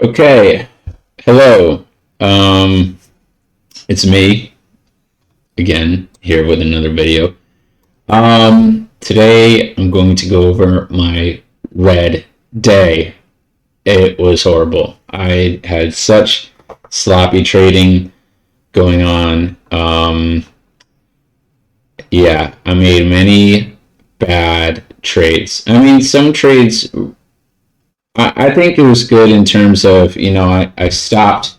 Okay, hello. It's me again here with another video. Today I'm going to go over my red day. It was horrible. I had such sloppy trading going on. Yeah, I made many bad trades. I mean, some trades I think it was good in terms of, I stopped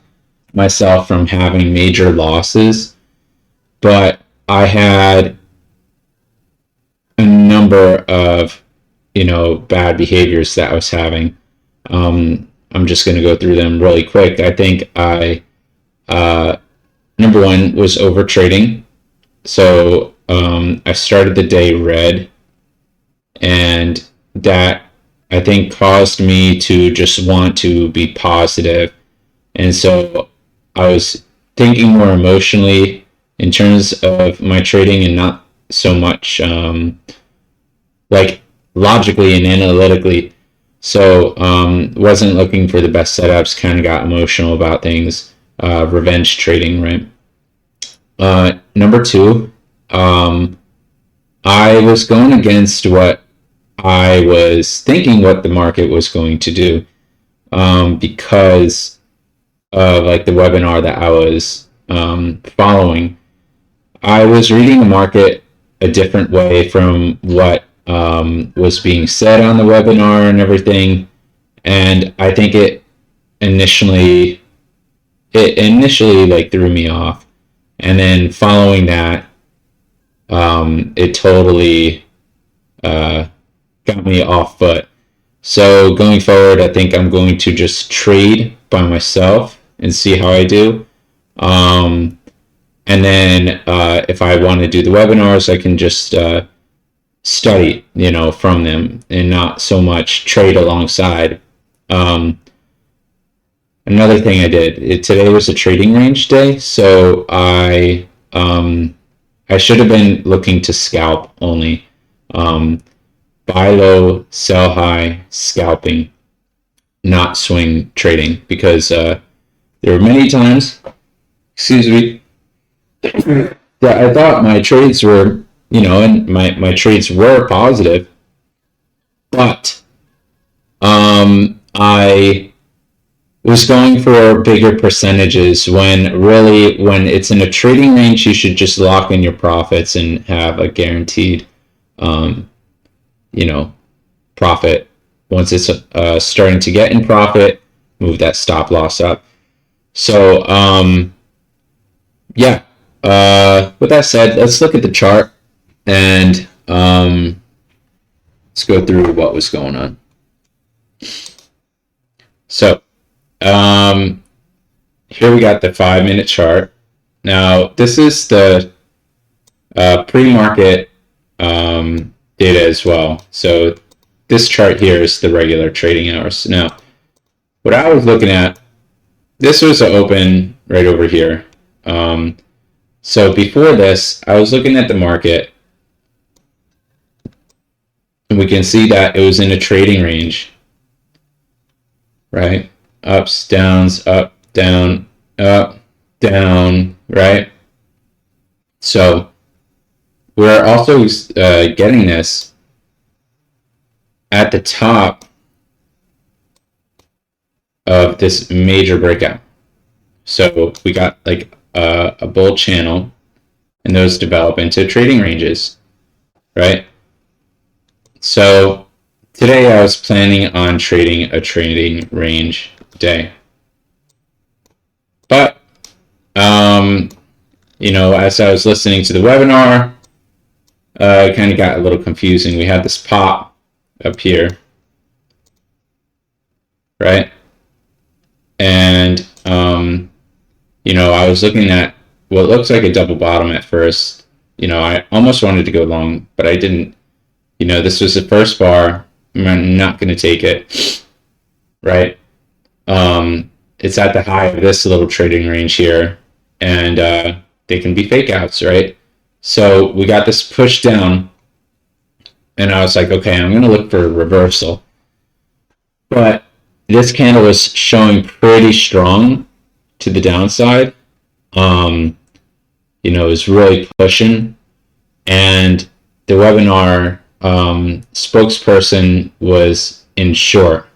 myself from having major losses, but I had a number of, bad behaviors that I was having. I'm just going to go through them really quick. I think uh, number one was overtrading. So I started the day red, and that I think caused me to just want to be positive. And so I was thinking more emotionally in terms of my trading and not so much like logically and analytically. So wasn't looking for the best setups, kind of got emotional about things, revenge trading, right? Number two, um, I was going against what I was thinking what the market was going to do because of like the webinar that I was following. I was reading the market a different way from what was being said on the webinar and everything, and I think it initially like threw me off, and then following that, it totally got me off foot. So going forward, I think I'm going to just trade by myself and see how I do. Um, and then if I want to do the webinars, I can just study, from them and not so much trade alongside. Um, Another thing I did, today was a trading range day, so I should have been looking to scalp only. Um, Buy low, sell high, scalping, not swing trading, because there were many times, excuse me, that I thought my trades were, and my trades were positive, but I was going for bigger percentages when it's in a trading range, you should just lock in your profits and have a guaranteed, um, you know, profit. Once it's starting to get in profit, move that stop loss up. So, yeah. With that said, let's look at the chart and let's go through what was going on. So, here we got the 5-minute chart. Now, this is the pre-market data as well. So, this chart here is the regular trading hours. Now, what I was looking at, this was an open right over here. So before this, I was looking at the market, and we can see that it was in a trading range, right? Ups, downs, up, down, right? So we're also getting this at the top of this major breakout. So we got like a bull channel, and those develop into trading ranges, right? So today I was planning on trading a trading range day, but as I was listening to the webinar, it kind of got a little confusing. We had this pop up here, right? And I was looking at what looks like a double bottom at first. I almost wanted to go long, but I didn't. This was the first bar. I'm not going to take it, right? It's at the high of this little trading range here, and they can be fake outs, right? So we got this push down, and I was like, okay, I'm going to look for a reversal. But this candle was showing pretty strong to the downside. You know, it was really pushing, and the webinar spokesperson was in short,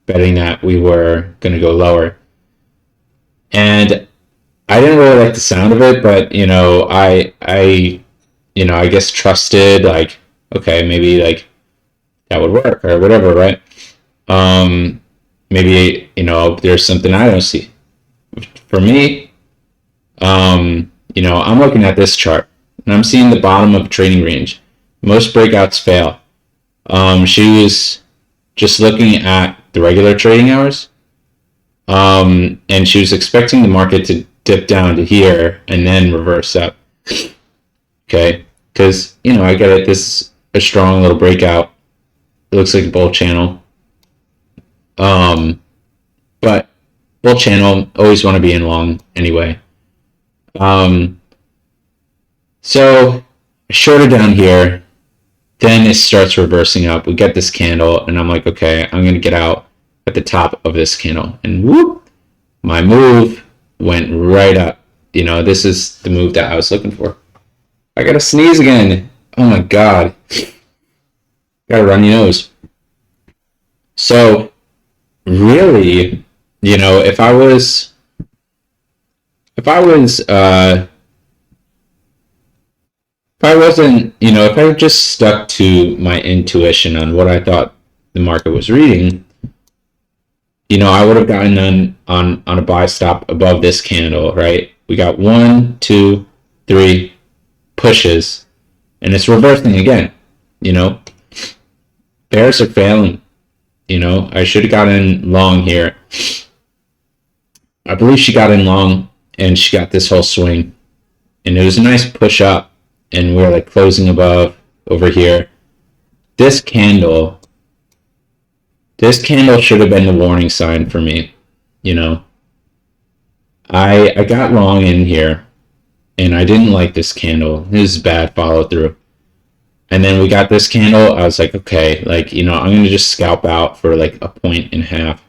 betting that we were going to go lower. And I didn't really like the sound of it, but you know, I guess trusted, like, okay, maybe like that would work or whatever, right? Maybe, you know, there's something I don't see. For me, you know, I'm looking at this chart and I'm seeing the bottom of a trading range. Most breakouts fail. She was just looking at the regular trading hours, and she was expecting the market to dip down to here and then reverse up. Okay, because you know, I get it. This is a strong little breakout. It looks like a bull channel. But bull channel, always want to be in long anyway. So I shorted down here. Then it starts reversing up. We get this candle, and I'm like, okay, I'm gonna get out at the top of this candle, and whoop, my move went right up. You know, this is the move that I was looking for. I gotta sneeze again. Oh my god. Got a runny nose. So really, you know, if I wasn't, you know, if I just stuck to my intuition on what I thought the market was reading, you know, I would have gotten on a buy stop above this candle, right? We got 1, 2, 3 pushes, and it's reversing again. You know, bears are failing. You know, I should have gotten long here. I believe she got in long, and she got this whole swing, and it was a nice push up, and we're like closing above over here. This candle should have been the warning sign for me. You know, I got long in here, and I didn't like this candle. This is bad follow through. And then we got this candle. I was like, okay, like, you know, I'm going to just scalp out for like a point and a half,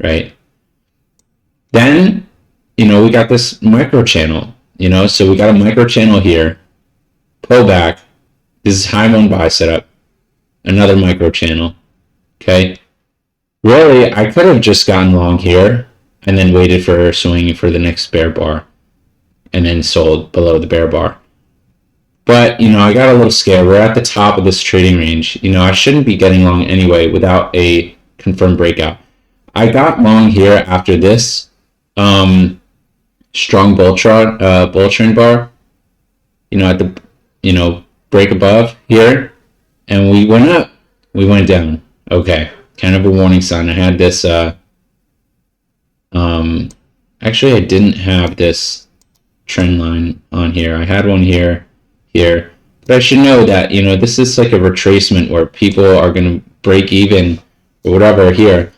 right? Then, you know, we got this micro channel, you know, so we got a micro channel here, pull back. This is high one buy setup, another micro channel, okay? Really, I could have just gotten long here and then waited for her swinging for the next bear bar and then sold below the bear bar. But, you know, I got a little scared. We're at the top of this trading range. You know, I shouldn't be getting long anyway without a confirmed breakout. I got long here after this strong bull trend bar, you know, at the, you know, break above here. And we went up. We went down. Okay. Kind of a warning sign. I had this, actually I didn't have this trend line on here. I had one here. But I should know that, you know, this is like a retracement where people are going to break even or whatever here.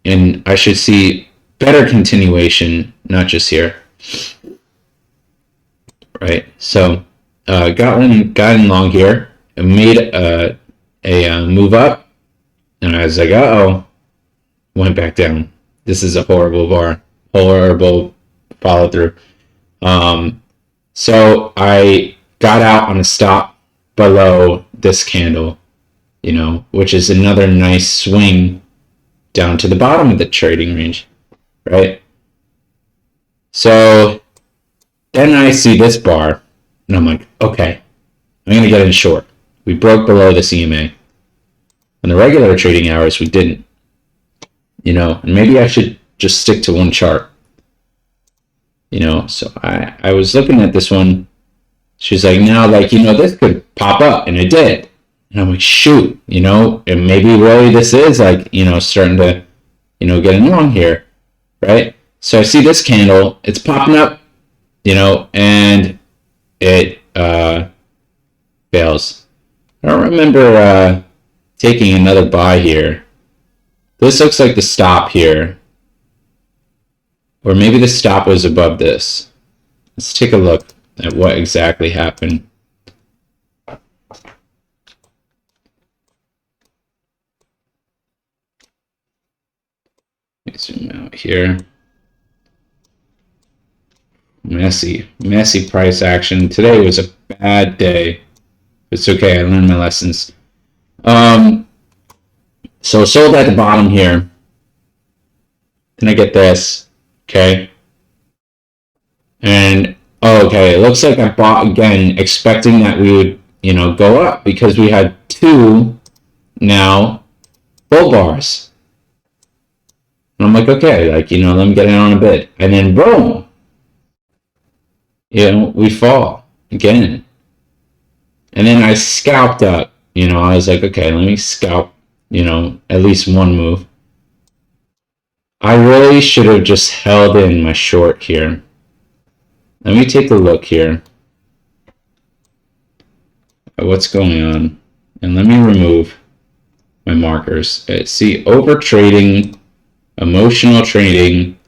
And I should see better continuation, not just here. Right? So, got in long here and made a move up. And I was like, uh-oh, went back down. This is a horrible bar, horrible follow through. So I got out on a stop below this candle, you know, which is another nice swing down to the bottom of the trading range, right? So then I see this bar, and I'm like, okay, I'm going to get in short. We broke below this EMA. On the regular trading hours, we didn't, you know, and maybe I should just stick to one chart, you know. So I was looking at this one. She's like, now, like, you know, this could pop up, and it did. And I'm like, shoot, you know, and maybe really this is like, you know, starting to, you know, get along here, right? So I see this candle, it's popping up, you know, and it fails. I don't remember taking another buy here. This looks like the stop here. Or maybe the stop was above this. Let's take a look at what exactly happened. zoom out here. Messy price action. Today was a bad day. It's okay, I learned my lessons. So sold at the bottom here. Then I get this, okay? And, okay, it looks like I bought again, expecting that we would, you know, go up because we had two now bull bars. And I'm like, okay, like, you know, let me get in on a bid. And then boom, you know, we fall again. And then I scalped up, you know, I was like, okay, let me scalp, you know, at least one move. I really should have just held in my short here. Let me take a look here at what's going on. And let me remove my markers. See, overtrading, emotional trading,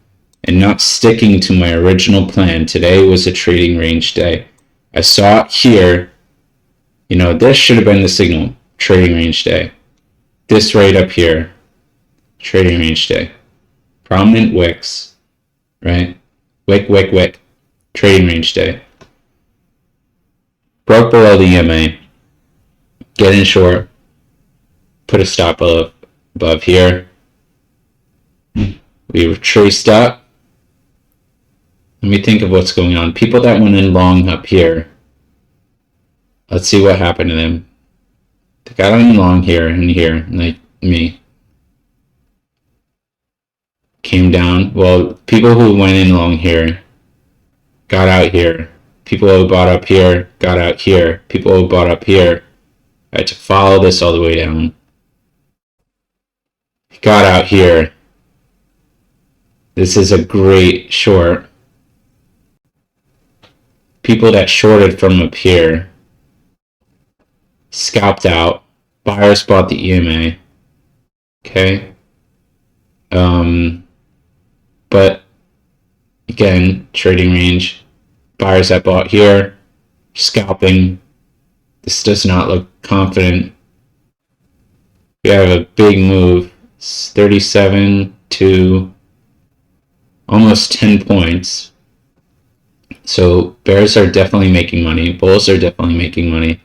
and not sticking to my original plan. Today was a trading range day. I saw it here. You know, this should have been the signal. Trading range day. This right up here. Trading range day. Prominent wicks. Right? Wick. Trading range day. Broke below the EMA. Get in short. Put a stop above here. We retraced up. Let me think of what's going on. People that went in long up here. Let's see what happened to them. They got in long here and here, like me. Came down. Well, people who went in long here got out here. People who bought up here got out here. People who bought up here, I had to follow this all the way down. Got out here. This is a great short. People that shorted from up here scalped out. Buyers bought the EMA. Okay. But again, trading range. Buyers that bought here, scalping. This does not look confident. We have a big move. It's 37 to almost 10 points. So bears are definitely making money. Bulls are definitely making money.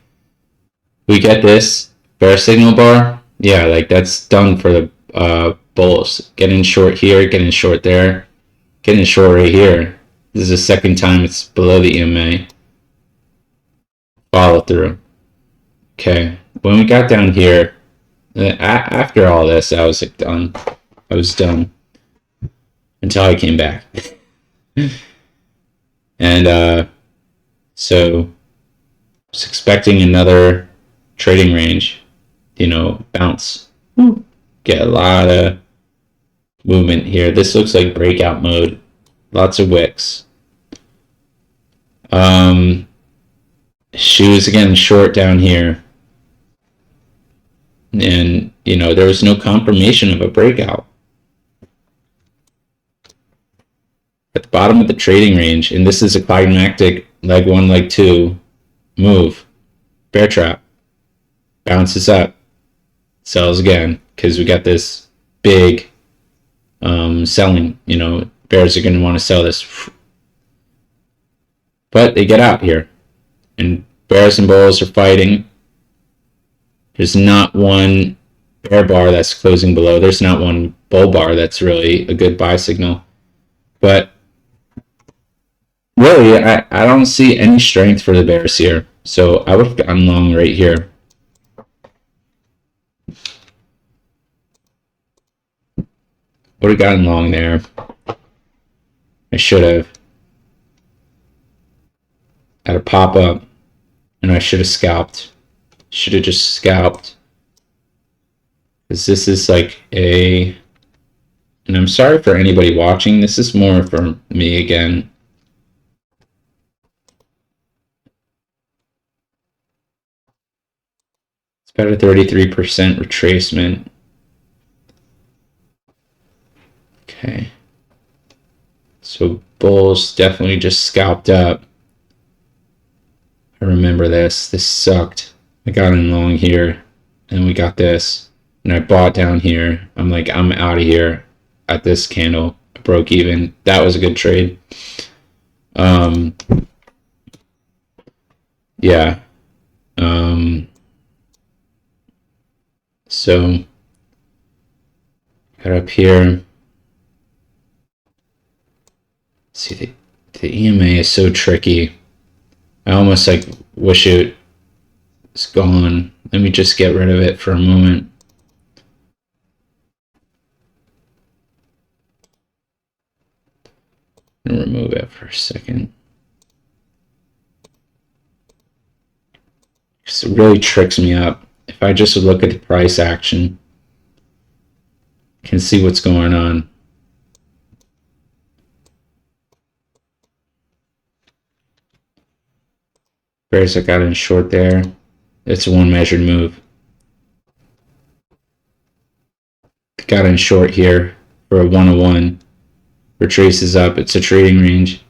We get this bear signal bar. Yeah, like that's done for the bulls. Get in short here, get in short there, get in short right here. This is the second time it's below the EMA. Follow through. Okay, when we got down here, after all this, I was like done. I was done until I came back. And so I was expecting another trading range, you know, bounce. Get a lot of movement here. This looks like breakout mode. Lots of wicks. Shoes again short down here. And, you know, there was no confirmation of a breakout. At the bottom of the trading range, and this is a climactic leg 1, leg 2 move. Bear trap. Bounces up. Sells again, because we got this big selling. You know, bears are going to want to sell this. But they get out here. And bears and bulls are fighting. There's not one bear bar that's closing below. There's not one bull bar that's really a good buy signal. But really, I don't see any strength for the bears here. So I would have gone long right here. Would have gotten long there. I should have. Had a pop up. And I should have scalped. Should have just scalped. Because this is like a... And I'm sorry for anybody watching. This is more for me again. It's about a 33% retracement. Okay. So bulls definitely just scalped up. I remember this. This sucked. I got in long here. And we got this. And I bought down here. I'm like, I'm out of here. at this candle, broke even. That was a good trade. Yeah. So got up here. See, the EMA is so tricky. I almost like wish it's gone. Let me just get rid of it for a moment. And remove it for a second. Because it really tricks me up. If I just look at the price action, I can see what's going on. Whereas I got in short there. It's a one measured move. Got in short here for a 101. Retraces up. It's a trading range.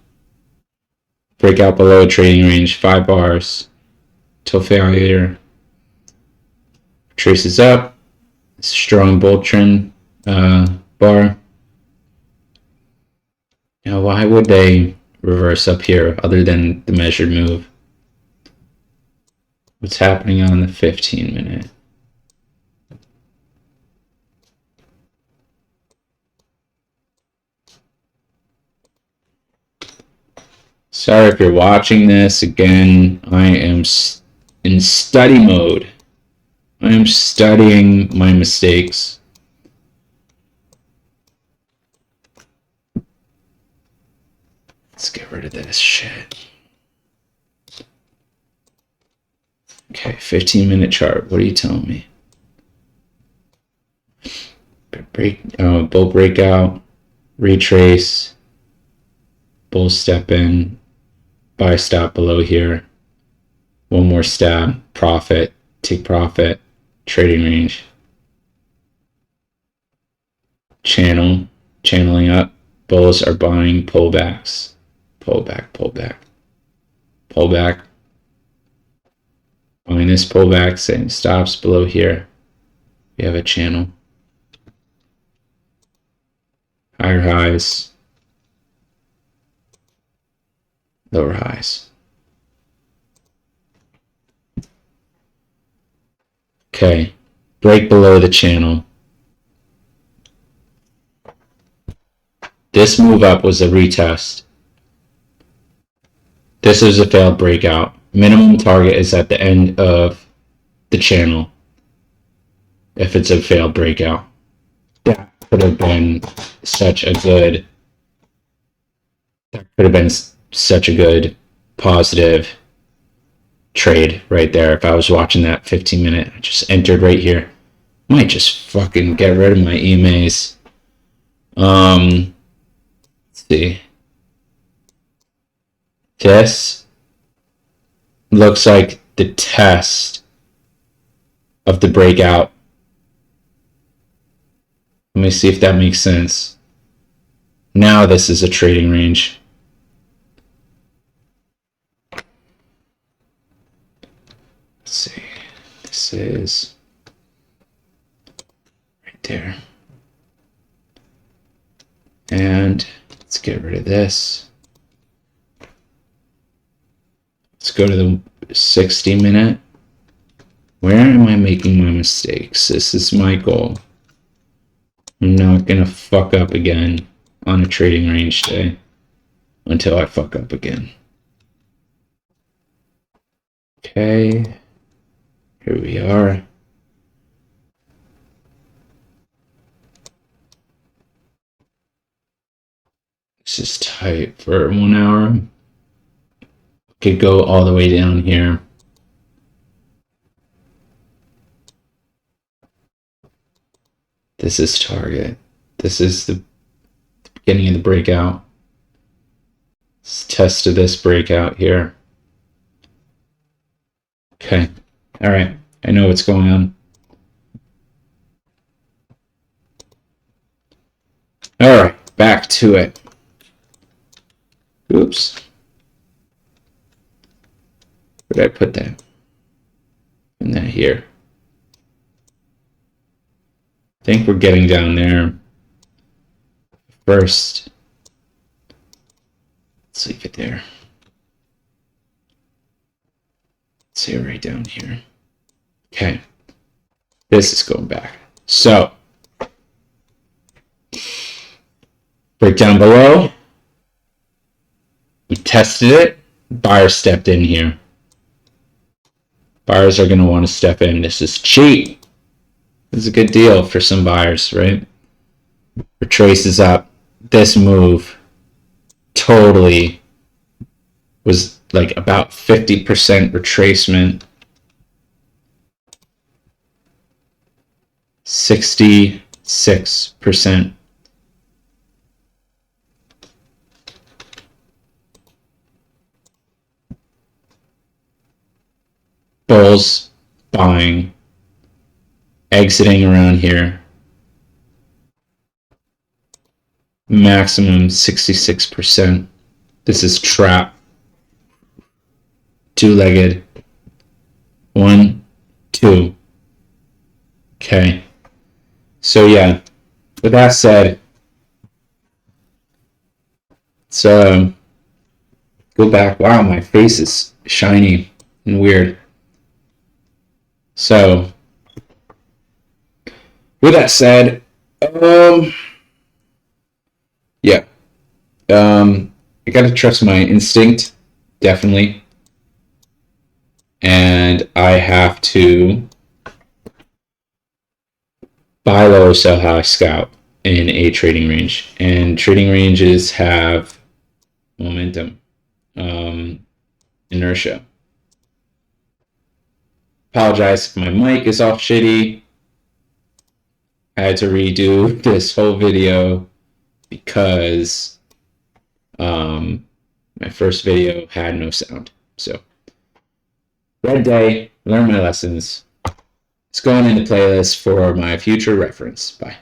Breakout below trading range. 5 bars. Till failure. Traces up. It's a strong bull trend bar. Now, why would they reverse up here other than the measured move? What's happening on the 15-minute? Sorry if you're watching this. Again, I am in study mode. I am studying my mistakes. Let's get rid of this shit. Okay, 15-minute chart. What are you telling me? Bull breakout, retrace, bull step in, buy stop below here. One more stab, profit, take profit, trading range. Channeling up. Bulls are buying pullbacks. Pullback. Pullback. Buying this pullback, saying stops below here. We have a channel. Higher highs. Lower highs. Okay. Break below the channel. This move up was a retest. This is a failed breakout. Minimum target is at the end of the channel. If it's a failed breakout. That could have been such a good positive trade right there. If I was watching that 15-minute, I just entered right here. Might just fucking get rid of my EMAs. Let's see. This looks like the test of the breakout. Let me see if that makes sense. Now this is a trading range. Let's see. This is right there. And let's get rid of this. Let's go to the 60-minute. Where am I making my mistakes? This is my goal. I'm not going to fuck up again on a trading range day until I fuck up again. Okay. Here we are. This is tight for 1 hour. Could go all the way down here. This is target. This is the beginning of the breakout. Let's test of this breakout here. Okay. All right. I know what's going on. All right. Back to it. Oops. Where did I put that? In that here. I think we're getting down there. first. Let's leave it there. Let's say right down here. Okay. This is going back. So, break down below. We tested it. Buyers stepped in here. Buyers are going to want to step in. This is cheap. This is a good deal for some buyers, right? Retraces up. This move totally was like about 50% retracement. 66%. Bulls buying, exiting around here. Maximum 66%. This is trap. Two-legged. 1, 2. Okay. So yeah, with that said, so go back. Wow, my face is shiny and weird. So with that said, yeah, I gotta trust my instinct, definitely, and I have to buy low, sell high, scalp in a trading range, and trading ranges have momentum, inertia. Apologize if my mic is off shitty. I had to redo this whole video because my first video had no sound. So, red day, learn my lessons. It's going into playlist for my future reference. Bye.